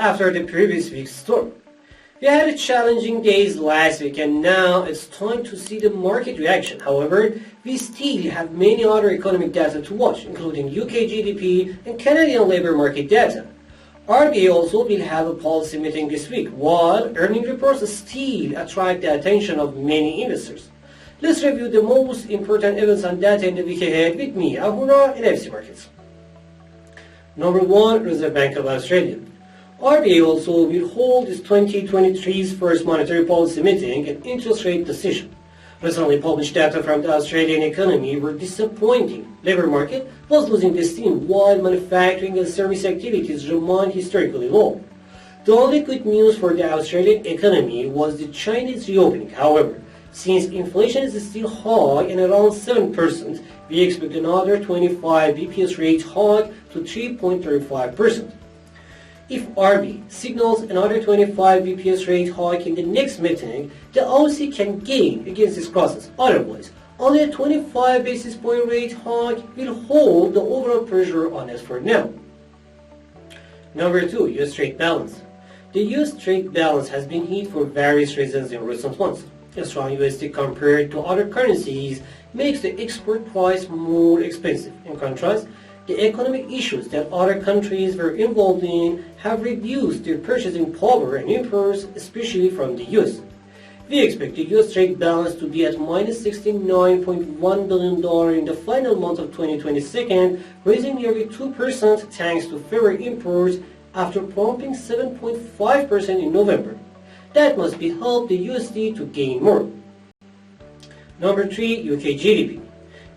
after the previous week's storm. We had challenging days last week and now it's time to see the market reaction. However, we still have many other economic data to watch, including UK GDP and Canadian labour market data. RBA also will have a policy meeting this week, while earning reports still attract the attention of many investors. Let's review the most important events and data in the week ahead with me, Ahura, and FC Markets. Number 1, Reserve Bank of Australia. RBA also will hold its 2023's first monetary policy meeting and interest rate decision. Recently published data from the Australian economy were disappointing. Labour market was losing steam while manufacturing and service activities remained historically low. The only good news for the Australian economy was the Chinese reopening. However, since inflation is still high and around 7%, we expect another 25 BPS rate hike to 3.35%. If RBA signals another 25 BPS rate hike in the next meeting, the Aussie can gain against this process. Otherwise, only a 25 basis point rate hike will hold the overall pressure on us for now. Number 2, US trade balance. The US trade balance has been hit for various reasons in recent months. A strong USD compared to other currencies makes the export price more expensive. In contrast, the economic issues that other countries were involved in have reduced their purchasing power and imports, especially from the US. We expect the US trade balance to be at minus $69.1 billion in the final month of 2022, raising nearly 2% thanks to fairer imports after plumping 7.5% in November. That must be helped the USD to gain more. Number 3, UK GDP.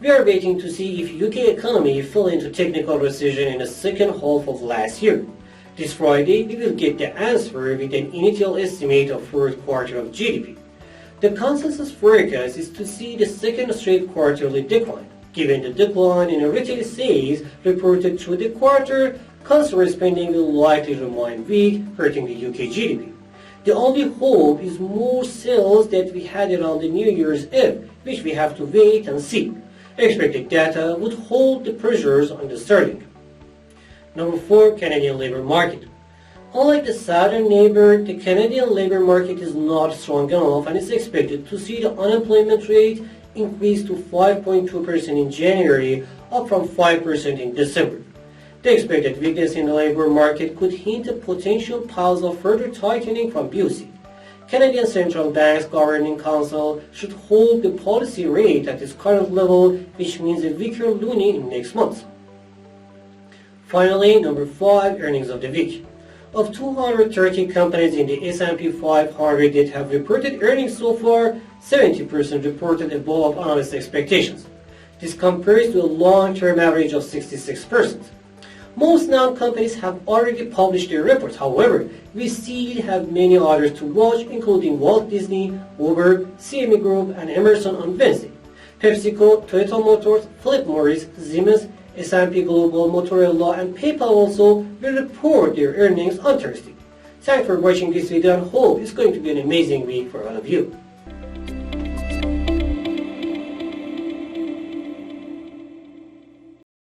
We are waiting to see if UK economy fell into technical recession in the second half of last year. This Friday, we will get the answer with an initial estimate of fourth quarter of GDP. The consensus forecast is to see the second straight quarterly decline. Given the decline in retail sales reported through the quarter, consumer spending will likely remain weak, hurting the UK GDP. The only hope is more sales that we had around the New Year's Eve, which we have to wait and see. Expected data would hold the pressures on the sterling. Number 4, Canadian labour market. Unlike the southern neighbour, the Canadian labour market is not strong enough and is expected to see the unemployment rate increase to 5.2% in January, up from 5% in December. The expected weakness in the labour market could hint at potential pause of further tightening from 𝗑𝗫. Canadian Central Bank's Governing Council should hold the policy rate at its current level, which means a weaker loonie in next month. Finally, number 5, earnings of the week. Of 230 companies in the S&P 500 that have reported earnings so far, 70% reported above analyst expectations. This compares to a long-term average of 66%. Most non-companies have already published their reports. However, we still have many others to watch, including Walt Disney, Uber, CME Group, and Emerson on Wednesday. PepsiCo, Toyota Motors, Philip Morris, Siemens, S&P Global, Motorola, and PayPal also will report their earnings on Thursday. Thanks for watching this video and hope it's going to be an amazing week for all of you.